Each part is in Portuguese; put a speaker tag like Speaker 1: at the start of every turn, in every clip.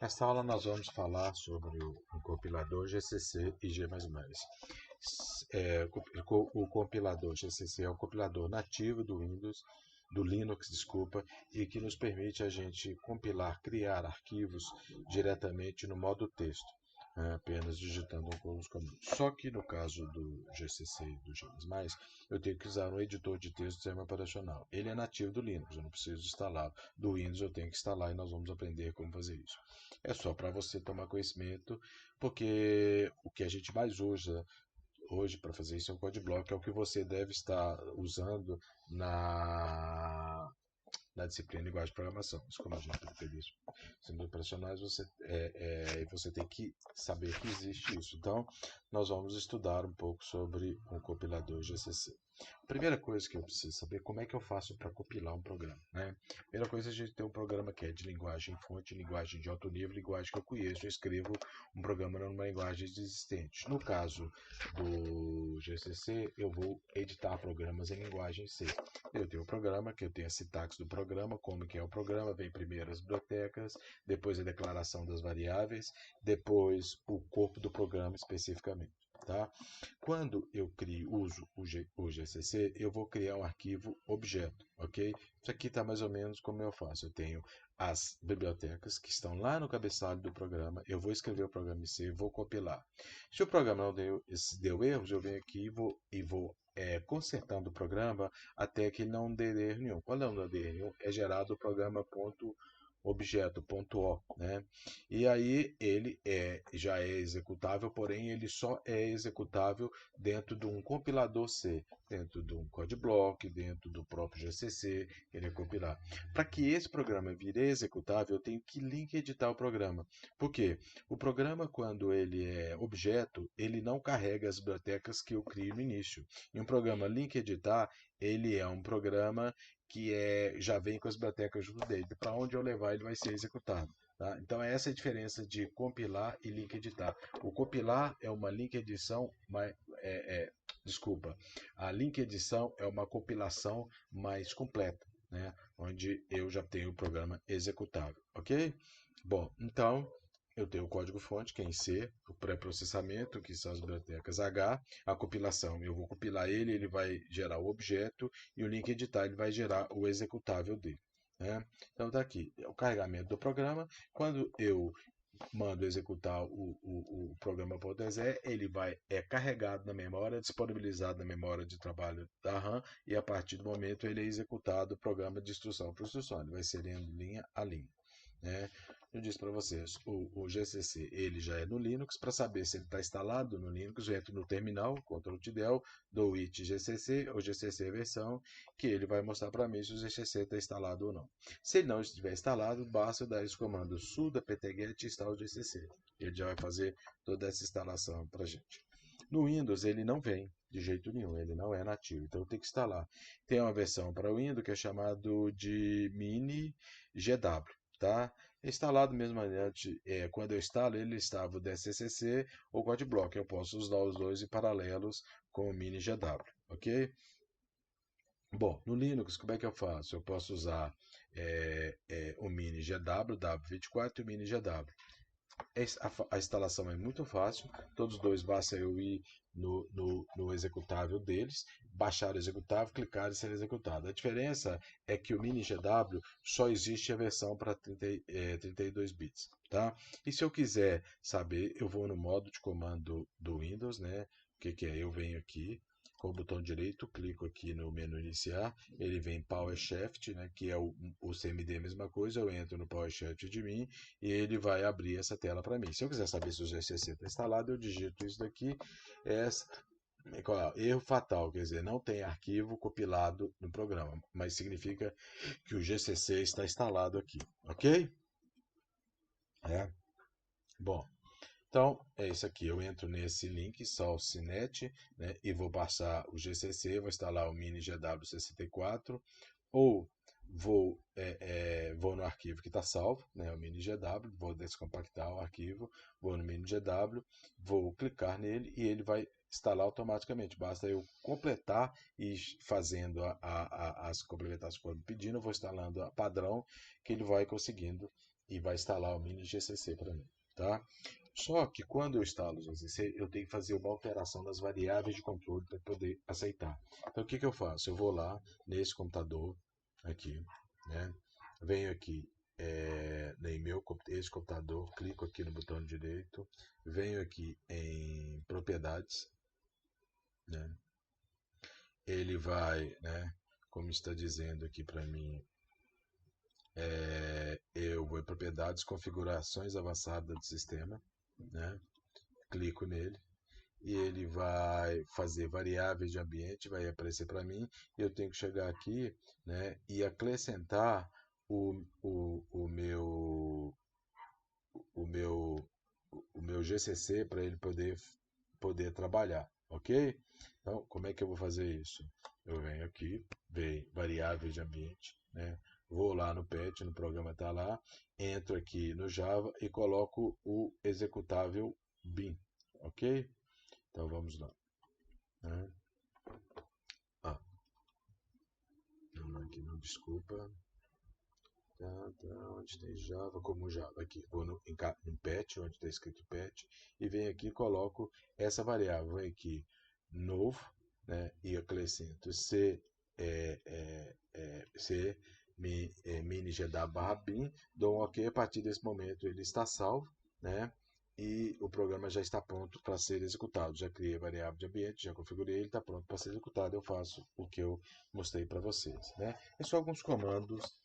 Speaker 1: Nesta aula nós vamos falar sobre o compilador GCC e G++. O compilador GCC é um compilador nativo do Windows, do Linux, desculpa, e que nos permite a gente compilar, criar arquivos diretamente no modo texto, apenas digitando alguns comandos. Só que no caso do GCC e do G++, eu tenho que usar um editor de texto do sistema operacional. Ele é nativo do Linux, eu não preciso instalar. Do Windows eu tenho que instalar e nós vamos aprender como fazer isso. É só para você tomar conhecimento, porque o que a gente mais usa hoje para fazer isso é o CodeBlock, é o que você deve estar usando na disciplina de linguagem de programação. Mas como a gente teve isso, sistemas operacionais, você tem que saber que existe isso. Então, nós vamos estudar um pouco sobre o compilador GCC. A primeira coisa que eu preciso saber é como é que eu faço para compilar um programa, né? Primeira coisa, a gente tem um programa que é de linguagem fonte, linguagem de alto nível, linguagem que eu conheço. Eu escrevo um programa numa linguagem existente. No caso do GCC, eu vou editar programas em linguagem C. Eu tenho o programa, que eu tenho a sintaxe do programa, como que é o programa, vem primeiro as bibliotecas, depois a declaração das variáveis, depois o corpo do programa especificamente. Tá? Quando eu uso o GCC, eu vou criar um arquivo objeto, ok? Isso aqui está mais ou menos como eu faço. Eu tenho as bibliotecas que estão lá no cabeçalho do programa, eu vou escrever o programa em C e vou compilar. Se o programa não deu erros, eu venho aqui e vou consertando o programa até que ele não dê erro nenhum. Quando não dê erro nenhum, é gerado o programa objeto.o, né? E aí ele já é executável, porém ele só é executável dentro de um compilador C, dentro de um CodeBlock, dentro do próprio GCC, ele é compilar. Para que esse programa vire executável, eu tenho que link editar o programa. Por quê? O programa, quando ele é objeto, ele não carrega as bibliotecas que eu crio no início. E um programa link editar, ele é um programa que já vem com as bibliotecas junto dele. Para onde eu levar, ele vai ser executado. Tá? Então, essa é a diferença de compilar e link editar. O compilar é uma link edição, desculpa, a link edição é uma compilação mais completa, né? Onde eu já tenho o programa executável, ok? Bom, então eu tenho o código-fonte, que é em C, o pré-processamento, que são as bibliotecas H, a compilação, eu vou compilar ele, ele vai gerar o objeto, e o link editar, ele vai gerar o executável dele. Né? Então está aqui, o carregamento do programa. Quando eu mando executar o programa.exe, ele é carregado na memória, disponibilizado na memória de trabalho da RAM, e a partir do momento ele é executado o programa de instrução por instrução, ele vai ser lendo linha a linha. Né? Eu disse para vocês, o GCC ele já é no Linux. Para saber se ele está instalado no Linux, eu entro no terminal, Ctrl+Del, dou it GCC ou GCC versão, que ele vai mostrar para mim se o GCC está instalado ou não. Se ele não estiver instalado, basta eu dar esse comando sudo apt-get install GCC. Ele já vai fazer toda essa instalação para a gente. No Windows ele não vem de jeito nenhum, ele não é nativo, então eu tenho que instalar. Tem uma versão para o Windows que é chamado de Mini GW. Tá? Instalado mesmo adiante, quando eu instalo ele estava o DSCC ou CodeBlock. Eu posso usar os dois em paralelos com o Mini GW, ok? Bom, no Linux, como é que eu faço? Eu posso usar o Mini GW, W24 e o Mini GW. A instalação é muito fácil, todos os dois basta eu ir no executável deles, baixar o executável, clicar e ser executado. A diferença é que o Mini GW só existe a versão para 32 bits. Tá? E se eu quiser saber, eu vou no modo de comando do Windows, né? O que é? Eu venho aqui com o botão direito, clico aqui no menu iniciar, ele vem PowerShell, né, que é o CMD, a mesma coisa, eu entro no PowerShell de mim e ele vai abrir essa tela para mim. Se eu quiser saber se o GCC está instalado, eu digito isso daqui, erro fatal, quer dizer, não tem arquivo compilado no programa, mas significa que o GCC está instalado aqui, ok? Bom, então, é isso aqui. Eu entro nesse link, Salsinet, né, e vou passar o GCC, vou instalar o Mini GW64, ou vou no arquivo que está salvo, né, o Mini GW, vou descompactar o arquivo, vou no Mini GW, vou clicar nele e ele vai instalar automaticamente. Basta eu completar e fazendo as complementações que for pedindo, eu vou instalando a padrão que ele vai conseguindo e vai instalar o mini GCC para mim, tá? Só que quando eu instalo o GCC, eu tenho que fazer uma alteração nas variáveis de controle para poder aceitar. Então, o que que eu faço? Eu vou lá nesse computador, aqui, né? Venho aqui em esse computador, clico aqui no botão direito, venho aqui em propriedades, né? Ele vai, né? Como está dizendo aqui para mim, eu vou em propriedades, configurações avançadas do sistema, né? Clico nele e ele vai fazer variáveis de ambiente, vai aparecer para mim. Eu tenho que chegar aqui, né, e acrescentar o o meu, o meu GCC para ele poder trabalhar, ok? Então, como é que eu vou fazer isso? Eu venho aqui, venho variáveis de ambiente, né? Vou lá no PET, no programa está lá, entro aqui no Java e coloco o executável bin, ok? Então vamos lá, né? Ah, não, aqui não, desculpa. Onde tem Java, como Java aqui, vou no pet, onde está escrito pet, e venho aqui e coloco essa variável, venho aqui, novo, né, e acrescento c mini gda barra bin, dou um ok, a partir desse momento ele está salvo, né, e o programa já está pronto para ser executado. Já criei a variável de ambiente, já configurei, ele está pronto para ser executado. Eu faço o que eu mostrei para vocês, né? É só alguns comandos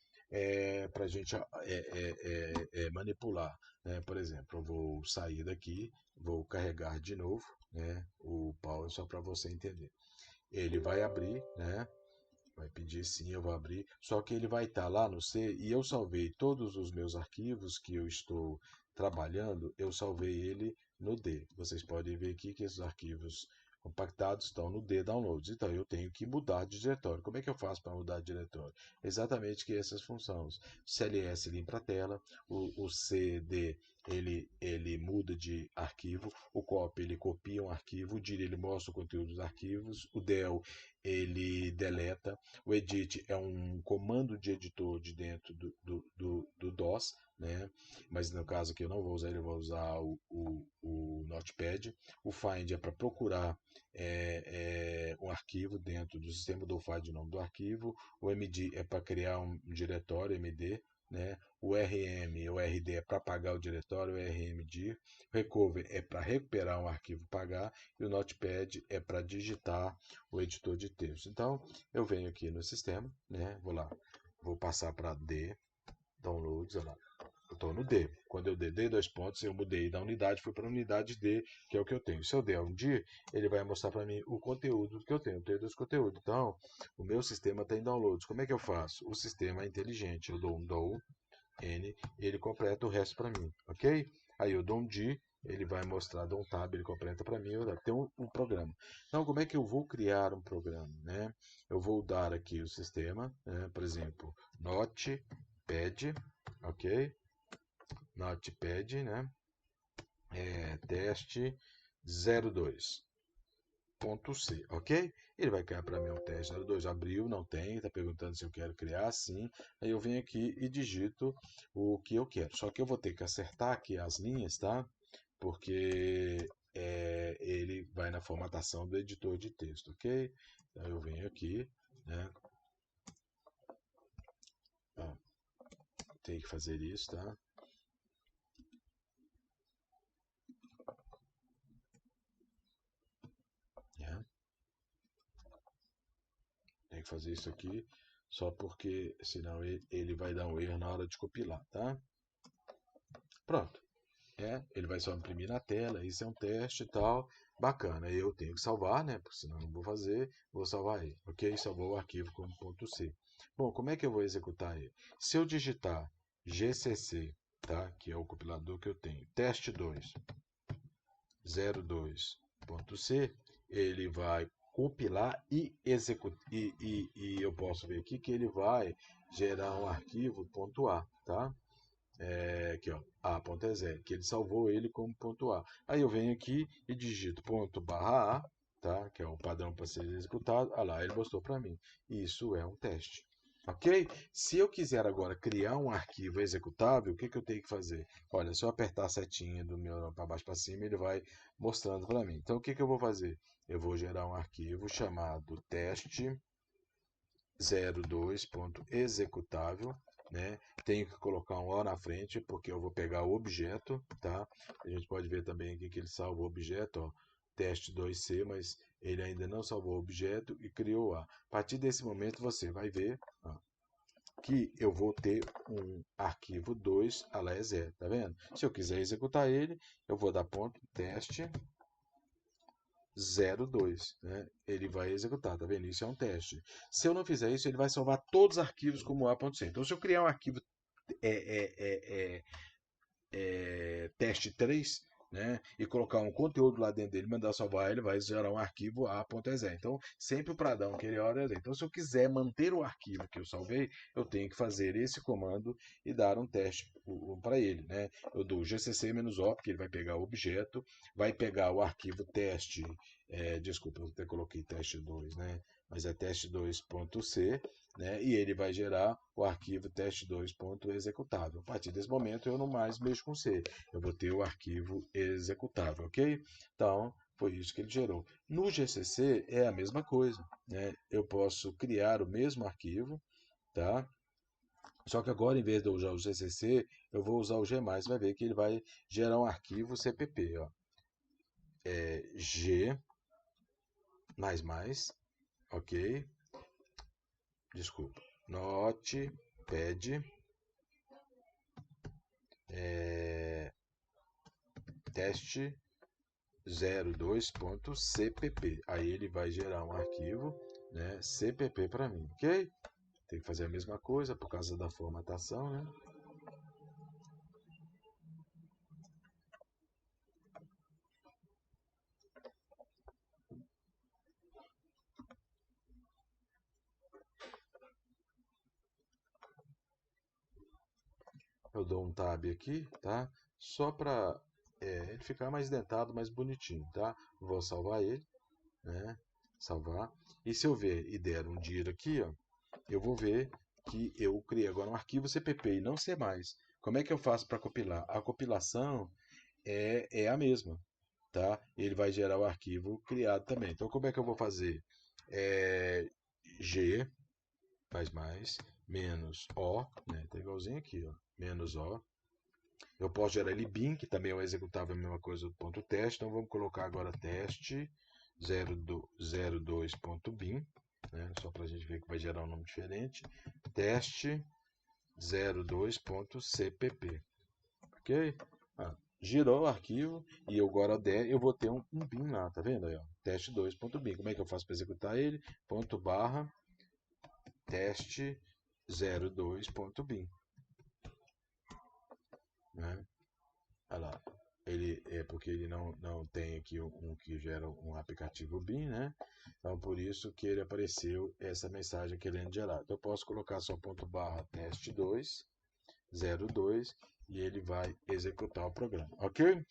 Speaker 1: para a gente manipular, né? Por exemplo, eu vou sair daqui, vou carregar de novo, né, o Power só para você entender. Ele vai abrir, né? Vai pedir sim, eu vou abrir. Só que ele vai estar lá no C e eu salvei todos os meus arquivos que eu estou trabalhando, eu salvei ele no D. Vocês podem ver aqui que esses arquivos compactados estão no D downloads. Então eu tenho que mudar de diretório. Como é que eu faço para mudar de diretório? Exatamente que essas funções. CLS limpa a tela, o CD ele muda de arquivo, o copy ele copia um arquivo, o dir ele mostra o conteúdo dos arquivos, o del ele deleta, o edit é um comando de editor de dentro do DOS, né? Mas no caso aqui eu não vou usar ele, eu vou usar o Notepad. O find é para procurar um arquivo dentro do sistema, do find o nome do arquivo. O md é para criar um diretório md, né? O RM e o RD é para apagar o diretório, o RMD. O recover é para recuperar um arquivo pagar e o Notepad é para digitar o editor de texto. Então, eu venho aqui no sistema, né? Vou lá, vou passar para D, downloads, olha lá. Eu estou no D. Quando eu der dois pontos, eu mudei da unidade, fui para a unidade D, que é o que eu tenho. Se eu der um D, ele vai mostrar para mim o conteúdo que eu tenho. Eu tenho dois conteúdos. Então, o meu sistema está em downloads. Como é que eu faço? O sistema é inteligente. Eu dou um do N e ele completa o resto para mim, ok? Aí eu dou um D, ele vai mostrar, dou um tab, ele completa para mim, eu tenho um programa. Então, como é que eu vou criar um programa, né? Eu vou dar aqui o sistema, né? Por exemplo, Notepad, ok? Notepad, né? Teste 02.c, ok? Ele vai criar para mim um teste 02, abriu, não tem, está perguntando se eu quero criar, sim. Aí eu venho aqui e digito o que eu quero. Só que eu vou ter que acertar aqui as linhas, tá? Porque ele vai na formatação do editor de texto, ok? Então eu venho aqui, né? Ó, tem que fazer isso, tá? É. Tem que fazer isso aqui só porque senão ele vai dar um erro na hora de compilar, tá? Pronto. Ele vai só imprimir na tela, isso é um teste e tal, bacana. Eu tenho que salvar, né? Porque senão não vou fazer, vou salvar ele, ok? Salvou o arquivo como .c. Bom, como é que eu vou executar ele? Se eu digitar gcc, tá? Que é o compilador que eu tenho, teste2 02.c, ele vai compilar e executar, e eu posso ver aqui que ele vai gerar um arquivo .a, tá? Aqui, ó, a.exe, que ele salvou ele como .a. Aí eu venho aqui e digito .barra a, tá? Que é o padrão para ser executado. Ah lá, ele mostrou para mim. Isso é um teste. Ok? Se eu quiser agora criar um arquivo executável, o que que eu tenho que fazer? Olha, se eu apertar a setinha do meu para baixo para cima, ele vai mostrando para mim. Então, o que que eu vou fazer? Eu vou gerar um arquivo chamado teste02.executável, né? Tenho que colocar um O na frente, porque eu vou pegar o objeto, tá? A gente pode ver também aqui que ele salva o objeto, ó, teste2c, mas ele ainda não salvou o objeto e criou A. A partir desse momento você vai ver, ó, que eu vou ter um arquivo 2 a lá é 0, tá vendo? Se eu quiser executar ele, eu vou dar ponto teste 02, né? Ele vai executar, tá vendo? Isso é um teste. Se eu não fizer isso, ele vai salvar todos os arquivos como A.C. Então, se eu criar um arquivo é, é, é, teste 3, né, e colocar um conteúdo lá dentro dele, mandar salvar, ele vai gerar um arquivo A.exe. Então, sempre o pradão que ele olha. Então, se eu quiser manter o arquivo que eu salvei, eu tenho que fazer esse comando e dar um teste para ele, né? Eu dou gcc-o, porque ele vai pegar o objeto, vai pegar o arquivo teste, desculpa, eu até coloquei teste 2, né? Mas é teste2.c, né? E ele vai gerar o arquivo teste2.executável. A partir desse momento eu não mais mexo com C, eu vou ter o arquivo executável, ok? Então, foi isso que ele gerou. No GCC é a mesma coisa, né? Eu posso criar o mesmo arquivo, tá? Só que agora, em vez de eu usar o GCC, eu vou usar o G+, vai ver que ele vai gerar um arquivo CPP, ó. G++, ok? Desculpa. Notepad, teste 02.cpp. Aí ele vai gerar um arquivo, né, CPP para mim, ok? Tem que fazer a mesma coisa por causa da formatação, né? Eu dou um tab aqui, tá? Só para ele ficar mais dentado, mais bonitinho, tá? Vou salvar ele, né? Salvar. E se eu ver e der um dir aqui, ó, eu vou ver que eu criei agora um arquivo CPP e não C+. Como é que eu faço para compilar? A compilação é a mesma, tá? Ele vai gerar o arquivo criado também. Então, como é que eu vou fazer? G menos O, né? Tá igualzinho aqui, ó. Menos O. Eu posso gerar ele bin, que também é o executável, a mesma coisa do ponto teste. Então, vamos colocar agora teste 02.bin, né? Só para a gente ver que vai gerar um nome diferente. Teste 02.cpp. Ok? Girou o arquivo e eu agora der, eu vou ter um bin lá, tá vendo aí, ó? Teste2.bin. Como é que eu faço para executar ele? Ponto barra teste 02.bin, né? Olha lá. Ele é porque ele não tem aqui um que gera um aplicativo bin, né? Então por isso que ele apareceu essa mensagem querendo gerar. Então, eu posso colocar só ponto barra teste2 02 e ele vai executar o programa, ok?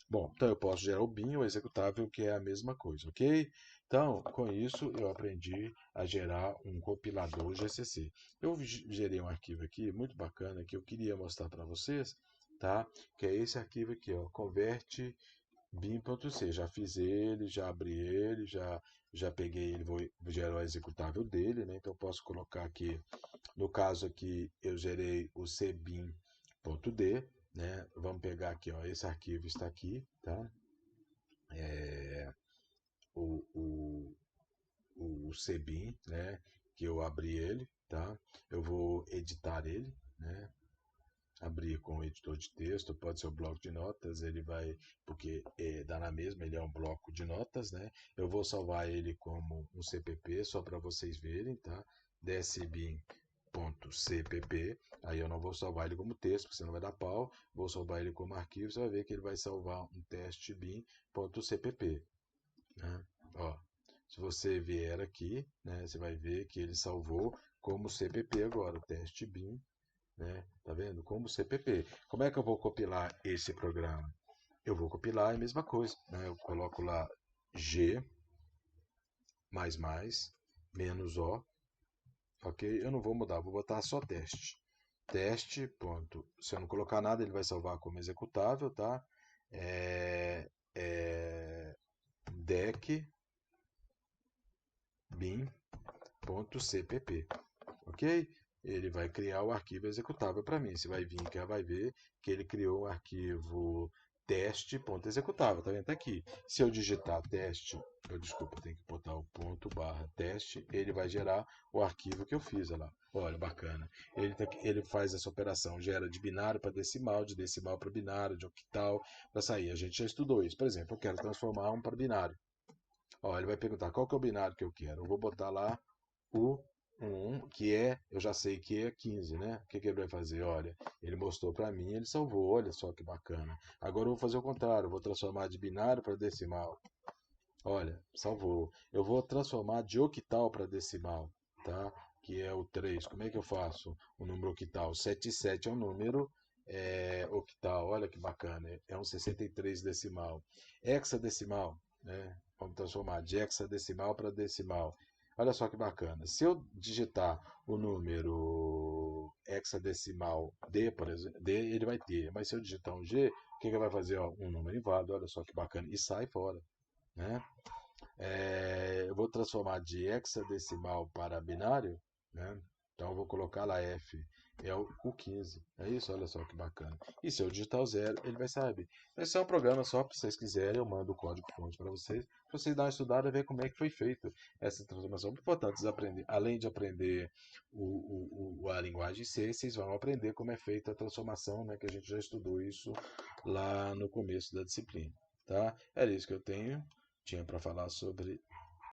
Speaker 1: Bom, então eu posso gerar o bin, o executável, que é a mesma coisa, ok? Então, com isso, eu aprendi a gerar um compilador GCC. Eu gerei um arquivo aqui, muito bacana, que eu queria mostrar para vocês, tá? Que é esse arquivo aqui, ó, converte bin.c. Já fiz ele, já abri ele, já peguei ele, vou gerar o executável dele, né? Então, eu posso colocar aqui, no caso aqui, eu gerei o cbin.d, né? Vamos pegar aqui, ó, esse arquivo está aqui, tá? O, o, o cbin, né? Que eu abri ele, tá? Eu vou editar ele, né? Abrir com o editor de texto, pode ser o bloco de notas, ele vai, porque dá na mesma, ele é um bloco de notas, né? Eu vou salvar ele como um CPP, só para vocês verem, tá? dsbin.cpp, aí eu não vou salvar ele como texto, porque senão vai dar pau, vou salvar ele como arquivo, você vai ver que ele vai salvar um testebin.cpp, né? Ó, se você vier aqui, né, você vai ver que ele salvou como CPP agora, o testebin, né? Tá vendo? Como CPP. Como é que eu vou compilar esse programa? Eu vou compilar a mesma coisa, né? Eu coloco lá G++, menos O, ok? Eu não vou mudar, vou botar só teste. Teste, ponto. Se eu não colocar nada, ele vai salvar como executável, tá? Deck bin.cpp, ok? Ele vai criar o arquivo executável para mim. Você vai vir que vai ver que ele criou um arquivo teste.executável, tá vendo? Tá aqui. Se eu digitar teste, desculpa, tem que botar o ponto barra teste, ele vai gerar o arquivo que eu fiz, olha lá. Olha, bacana. Ele faz essa operação, gera de binário para decimal, de decimal para binário, de octal, para sair. A gente já estudou isso. Por exemplo, eu quero transformar um para binário. Ó, ele vai perguntar qual que é o binário que eu quero. Eu vou botar lá o 1, que eu já sei que é 15, né? O que que ele vai fazer? Olha, ele mostrou para mim, ele salvou, olha só que bacana. Agora eu vou fazer o contrário, eu vou transformar de binário para decimal. Olha, salvou. Eu vou transformar de octal para decimal, tá? Que é o 3. Como é que eu faço o número octal? 77 é um número octal, olha que bacana. É um 63 decimal. Hexadecimal, né? Vamos transformar de hexadecimal para decimal. Olha só que bacana. Se eu digitar o número hexadecimal D, por exemplo, D ele vai ter. Mas se eu digitar um G, o que ele vai fazer? Ó, um número inválido, olha só que bacana. E sai fora, né? Eu vou transformar de hexadecimal para binário, né? Então eu vou colocar lá F, é o 15. É isso, olha só que bacana. E se eu digitar o 0, ele vai saber. Esse é um programa só para vocês quiserem, eu mando o código-fonte para vocês darem uma estudada e ver como é que foi feito essa transformação. Importante aprender, além de aprender a linguagem C, vocês vão aprender como é feita a transformação, né? Que a gente já estudou isso lá no começo da disciplina, tá? Era isso que eu tinha para falar sobre